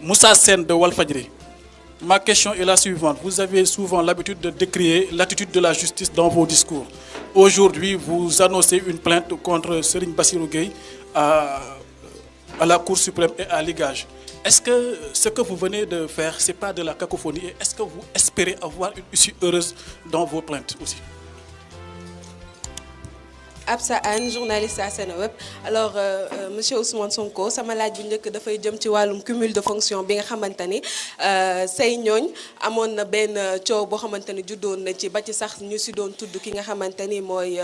Moussa Sen de Walfadjri. Ma question est la suivante. Vous avez souvent l'habitude de décrier l'attitude de la justice dans vos discours. Aujourd'hui, vous annoncez une plainte contre Serigne Bassirou Gueye à la Cour suprême et à l'IGAJ. Est-ce que ce que vous venez de faire, ce n'est pas de la cacophonie et est-ce que vous espérez avoir une issue heureuse dans vos plaintes aussi? Absa Anne, journaliste à Seneweb. Alors, monsieur Ousmane Sonko, sama laaj bu njëkk dafay jëm ci wàllum cumul de fonction bi nga xamante ni say ñooñ amoon na benn coow boo xamante ni juddoon na ci ba ci sax ñu si doon tudd ki nga xamante ni mooy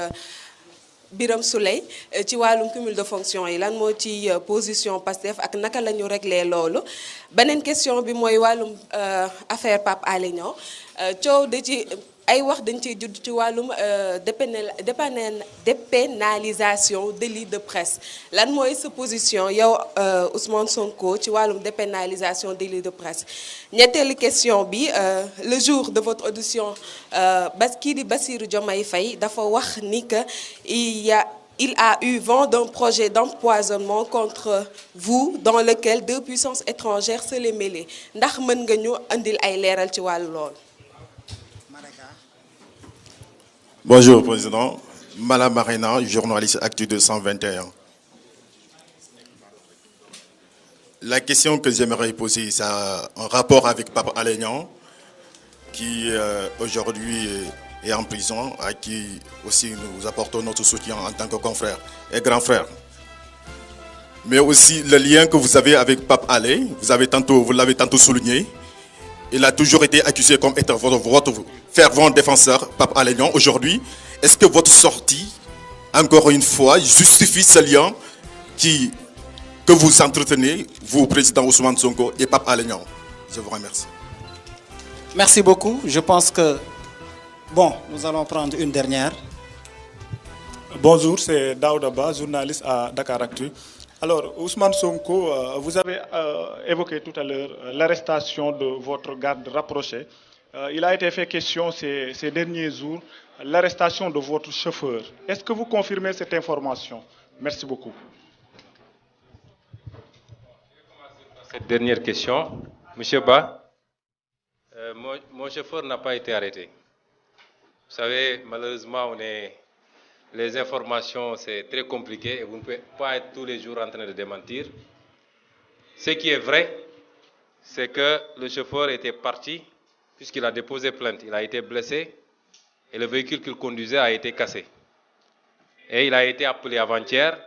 Birame Souleye ci wàllum cumul de fonction yi lan moo ci position Pastef ak naka la ñu réglé loolu. Beneen question bi mooy wàllum affaire Pape Alé Niang coow da ci ay wax dañ ciy judd ci wàllum dépénalisation délit de presse lan mooy sa position yow Ousmane Sonko ci wàllum dépénalisation délit de presse. Ñetteelu question bi le jour de votre audition kii di Bassirou Diomaye Faye dafa wax ni que il a eu vent d'un projet d'empoisonnement contre vous dans lequel 2 puissances étrangères se les mêlées ndax mën nga ñu andil ay leeral ci wàllu lool. Bonjour, Président. Mala Marina, journaliste Actu 221. La question que j'aimerais poser, c'est en rapport avec Pape Alé Niang, qui aujourd'hui est en prison, à qui aussi nous apportons notre soutien en tant que confrère et grand frère. Mais aussi le lien que vous avez avec Pape Alé, vous l'avez tantôt souligné, il a toujours été accusé comme étant votre fervent défenseur, Pape Alé Niang. Aujourd'hui, est-ce que votre sortie, encore une fois, justifie ce lien que vous entretenez, vous, Président Ousmane Sonko et Pape Alé Niang? Je vous remercie. Merci beaucoup. Je pense que, nous allons prendre une dernière. Bonjour, c'est Daouda Ba, journaliste à Dakaractu. Alors, Ousmane Sonko, vous avez évoqué tout à l'heure l'arrestation de votre garde rapproché. Il a été fait question ces derniers jours, l'arrestation de votre chauffeur. Est-ce que vous confirmez cette information? Merci beaucoup. Cette dernière question, Monsieur Ba, mon chauffeur n'a pas été arrêté. Vous savez, malheureusement, les informations, c'est très compliqué et vous ne pouvez pas être tous les jours en train de démentir. Ce qui est vrai, c'est que le chauffeur était parti puisqu'il a déposé plainte. Il a été blessé et le véhicule qu'il conduisait a été cassé. Et il a été appelé avant-hier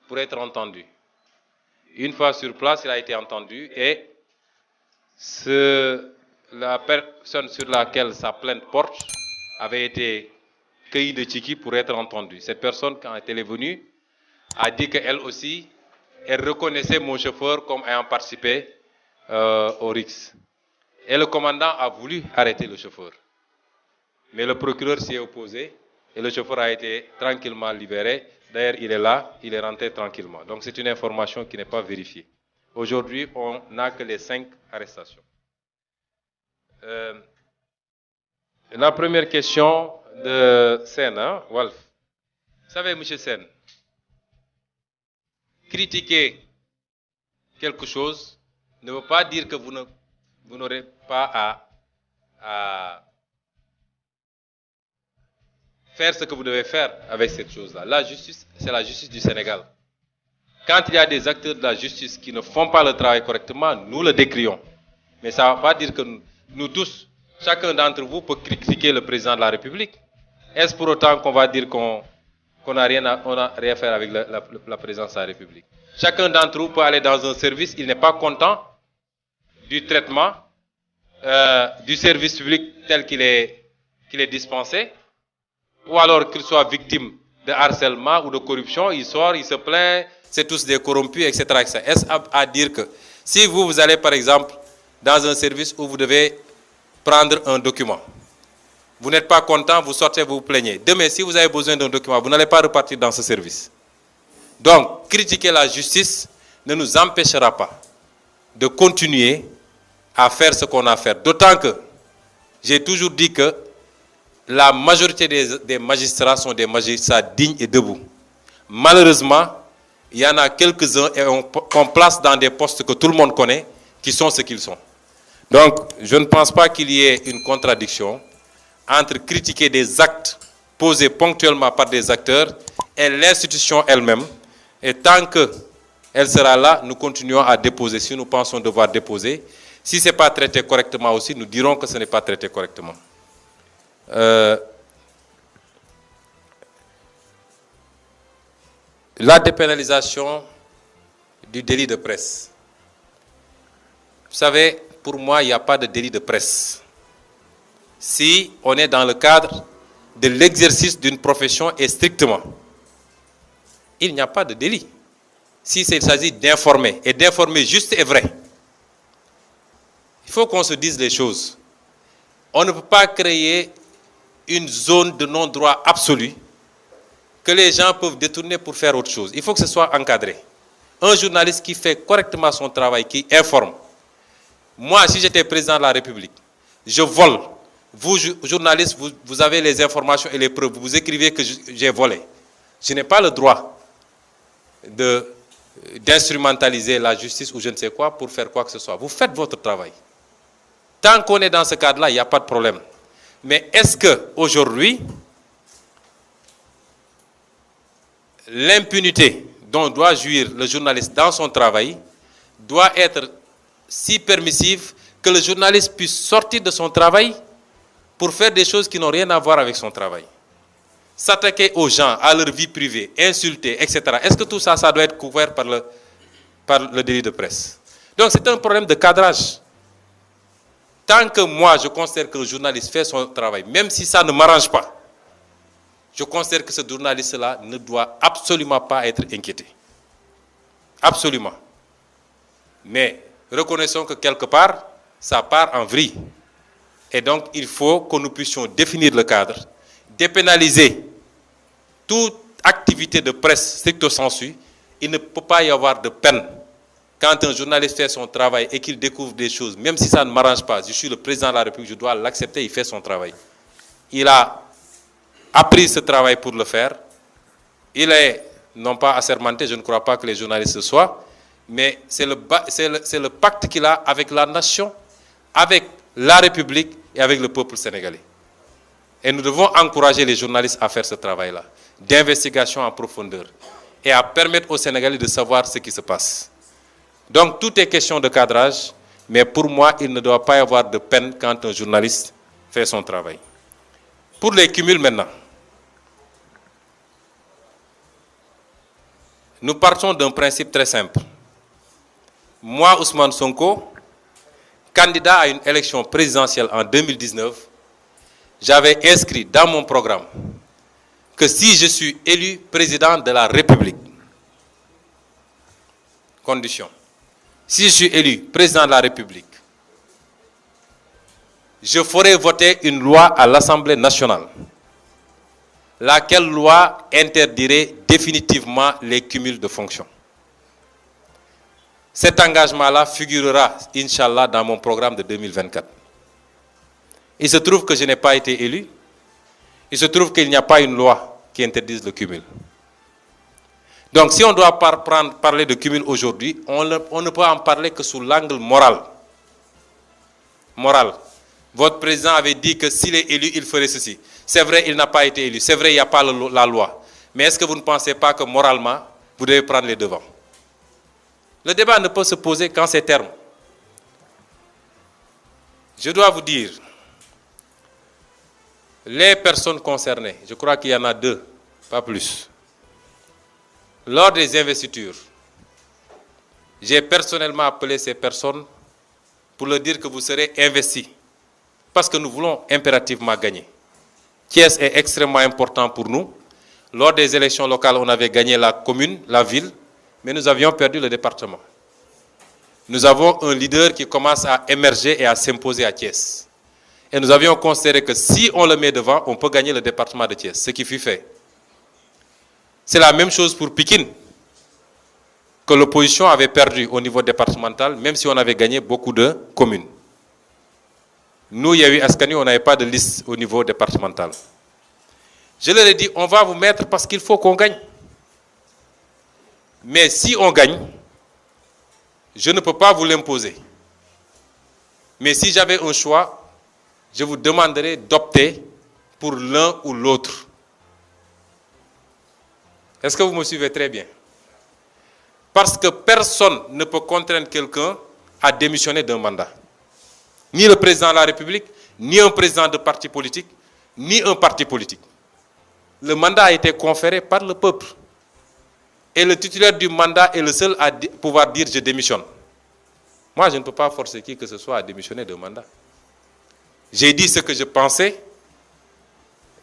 pour être entendu. Une fois sur place, il a été entendu et la personne sur laquelle sa plainte porte avait été cueillie de Tchiki pour être entendue. Cette personne, quand elle est venue, a dit qu'elle aussi, elle reconnaissait mon chauffeur comme ayant participé au RIX. Et le commandant a voulu arrêter le chauffeur. Mais le procureur s'y est opposé et le chauffeur a été tranquillement libéré. D'ailleurs, il est là, il est rentré tranquillement. Donc c'est une information qui n'est pas vérifiée. Aujourd'hui, on n'a que les 5 arrestations. La première question de Sen, Wolf. Vous savez, M. Sen, critiquer quelque chose ne veut pas dire que vous n'aurez pas à faire ce que vous devez faire avec cette chose-là. La justice, c'est la justice du Sénégal. Quand il y a des acteurs de la justice qui ne font pas le travail correctement, nous le décrions. Mais ça ne veut pas dire que nous tous, chacun d'entre vous peut critiquer le président de la République. Est-ce pour autant qu'on va dire qu'on n'a rien à faire avec la présidence de la République? Chacun d'entre vous peut aller dans un service, il n'est pas content du traitement, du service public tel qu'il est dispensé, ou alors qu'il soit victime de harcèlement ou de corruption, il sort, il se plaint, c'est tous des corrompus, etc. etc. Est-ce à dire que si vous allez par exemple dans un service où vous devez prendre un document, vous n'êtes pas content, vous sortez, vous vous plaignez. Demain, si vous avez besoin d'un document, vous n'allez pas repartir dans ce service. Donc, critiquer la justice ne nous empêchera pas de continuer à faire ce qu'on a à faire. D'autant que j'ai toujours dit que la majorité des magistrats sont des magistrats dignes et debout. Malheureusement, il y en a quelques-uns qu'on place dans des postes que tout le monde connaît, qui qui sont ce qu'ils sont. Donc, je ne pense pas qu'il y ait une contradiction entre critiquer des actes posés ponctuellement par des acteurs et l'institution elle-même. Et tant qu'elle sera là, nous continuons à déposer si nous pensons devoir déposer. Si ce n'est pas traité correctement aussi, nous dirons que ce n'est pas traité correctement. La dépénalisation du délit de presse. Vous savez, pour moi, il n'y a pas de délit de presse. Si on est dans le cadre de l'exercice d'une profession et strictement, il n'y a pas de délit. Si il s'agit d'informer, et d'informer juste et vrai, il faut qu'on se dise les choses. On ne peut pas créer une zone de non-droit absolu que les gens peuvent détourner pour faire autre chose. Il faut que ce soit encadré. Un journaliste qui fait correctement son travail, qui informe. Moi, si j'étais président de la République, je vole. Vous, journalistes, vous avez les informations et les preuves. Vous écrivez que j'ai volé. Je n'ai pas le droit d'instrumentaliser la justice ou je ne sais quoi pour faire quoi que ce soit. Vous faites votre travail. Tant qu'on est dans ce cadre-là, il n'y a pas de problème. Mais est-ce qu'aujourd'hui, l'impunité dont doit jouir le journaliste dans son travail doit être si permissive que le journaliste puisse sortir de son travail pour faire des choses qui n'ont rien à voir avec son travail. S'attaquer aux gens, à leur vie privée, insulter, etc. Est-ce que tout ça, ça doit être couvert par le délit de presse? Donc c'est un problème de cadrage. Tant que moi, je considère que le journaliste fait son travail, même si ça ne m'arrange pas, je considère que ce journaliste-là ne doit absolument pas être inquiété. Absolument. Mais reconnaissons que quelque part, ça part en vrille. Et donc, il faut que nous puissions définir le cadre, dépénaliser toute activité de presse stricto sensu. Il ne peut pas y avoir de peine. Quand un journaliste fait son travail et qu'il découvre des choses, même si ça ne m'arrange pas, je suis le président de la République, je dois l'accepter, il fait son travail. Il a appris ce travail pour le faire. Il est, non pas assermenté, je ne crois pas que les journalistes le soient, mais c'est le pacte qu'il a avec la nation, avec la République et avec le peuple sénégalais. Et nous devons encourager les journalistes à faire ce travail-là, d'investigation en profondeur, et à permettre aux Sénégalais de savoir ce qui se passe. Donc, tout est question de cadrage, mais pour moi, il ne doit pas y avoir de peine quand un journaliste fait son travail. Pour les cumuls maintenant, nous partons d'un principe très simple. Moi, Ousmane Sonko, candidat à une élection présidentielle en 2019, j'avais inscrit dans mon programme que si je suis élu président de la République, condition, si je suis élu président de la République, je ferai voter une loi à l'Assemblée nationale, laquelle loi interdirait définitivement les cumuls de fonctions. Cet engagement-là figurera, Inch'Allah, dans mon programme de 2024. Il se trouve que je n'ai pas été élu. Il se trouve qu'il n'y a pas une loi qui interdise le cumul. Donc, si on doit parler de cumul aujourd'hui, on ne peut en parler que sous l'angle moral. Moral. Votre président avait dit que s'il est élu, il ferait ceci. C'est vrai, il n'a pas été élu. C'est vrai, il n'y a pas la loi. Mais est-ce que vous ne pensez pas que moralement, vous devez prendre les devants? Le débat ne peut se poser qu'en ces termes. Je dois vous dire, les personnes concernées, je crois qu'il y en a 2, pas plus. Lors des investitures, j'ai personnellement appelé ces personnes pour leur dire que vous serez investis. Parce que nous voulons impérativement gagner. Thiès est extrêmement important pour nous. Lors des élections locales, on avait gagné la commune, la ville, mais nous avions perdu le département. Nous avons un leader qui commence à émerger et à s'imposer à Thiès. Et nous avions considéré que si on le met devant, on peut gagner le département de Thiès, ce qui fut fait. C'est la même chose pour Pikine, que l'opposition avait perdu au niveau départemental, même si on avait gagné beaucoup de communes. Nous, Yewwi Askan Wi, on n'avait pas de liste au niveau départemental. Je leur ai dit, on va vous mettre parce qu'il faut qu'on gagne. Mais si on gagne, je ne peux pas vous l'imposer. Mais si j'avais un choix, je vous demanderais d'opter pour l'un ou l'autre. Est-ce que vous me suivez très bien? Parce que personne ne peut contraindre quelqu'un à démissionner d'un mandat. Ni le président de la République, ni un président de parti politique, ni un parti politique. Le mandat a été conféré par le peuple. Et le titulaire du mandat est le seul à pouvoir dire « je démissionne ». Moi, je ne peux pas forcer qui que ce soit à démissionner d'un mandat. J'ai dit ce que je pensais,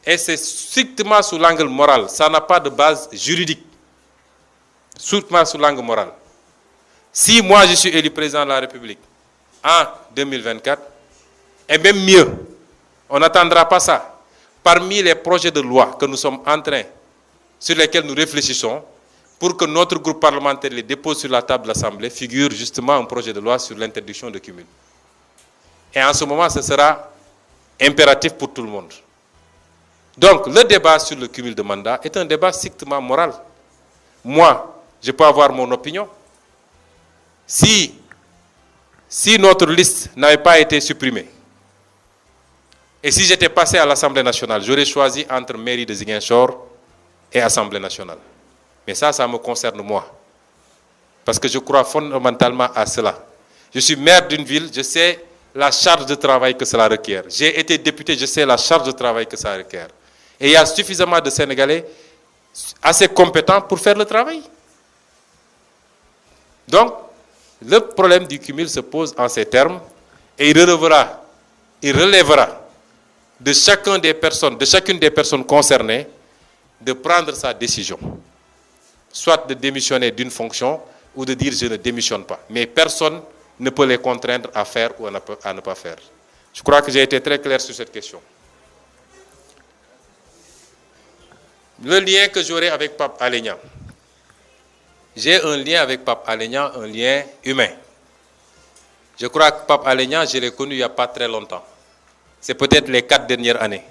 et c'est strictement sous l'angle moral. Ça n'a pas de base juridique. Strictement sous l'angle moral. Si moi, je suis élu président de la République en 2024, et même mieux, on n'attendra pas ça. Parmi les projets de loi que nous sommes en train, sur lesquels nous réfléchissons, pour que notre groupe parlementaire les dépose sur la table de l'Assemblée, figure justement un projet de loi sur l'interdiction de cumul. Et en ce moment, ce sera impératif pour tout le monde. Donc, le débat sur le cumul de mandat est un débat strictement moral. Moi, je peux avoir mon opinion. Si notre liste n'avait pas été supprimée, et si j'étais passé à l'Assemblée nationale, j'aurais choisi entre mairie de Ziguinchor et Assemblée nationale. Mais ça me concerne moi. Parce que je crois fondamentalement à cela. Je suis maire d'une ville, je sais la charge de travail que cela requiert. J'ai été député, je sais la charge de travail que ça requiert. Et il y a suffisamment de Sénégalais assez compétents pour faire le travail. Donc, le problème du cumul se pose en ces termes et il relèvera de chacune des personnes concernées de prendre sa décision. Soit de démissionner d'une fonction ou de dire je ne démissionne pas. Mais personne ne peut les contraindre à faire ou à ne pas faire. Je crois que j'ai été très clair sur cette question. Le lien que j'aurai avec Pape Alé Niang. J'ai un lien avec Pape Alé Niang, un lien humain. Je crois que Pape Alé Niang, je l'ai connu il n'y a pas très longtemps. C'est peut-être les 4 dernières années.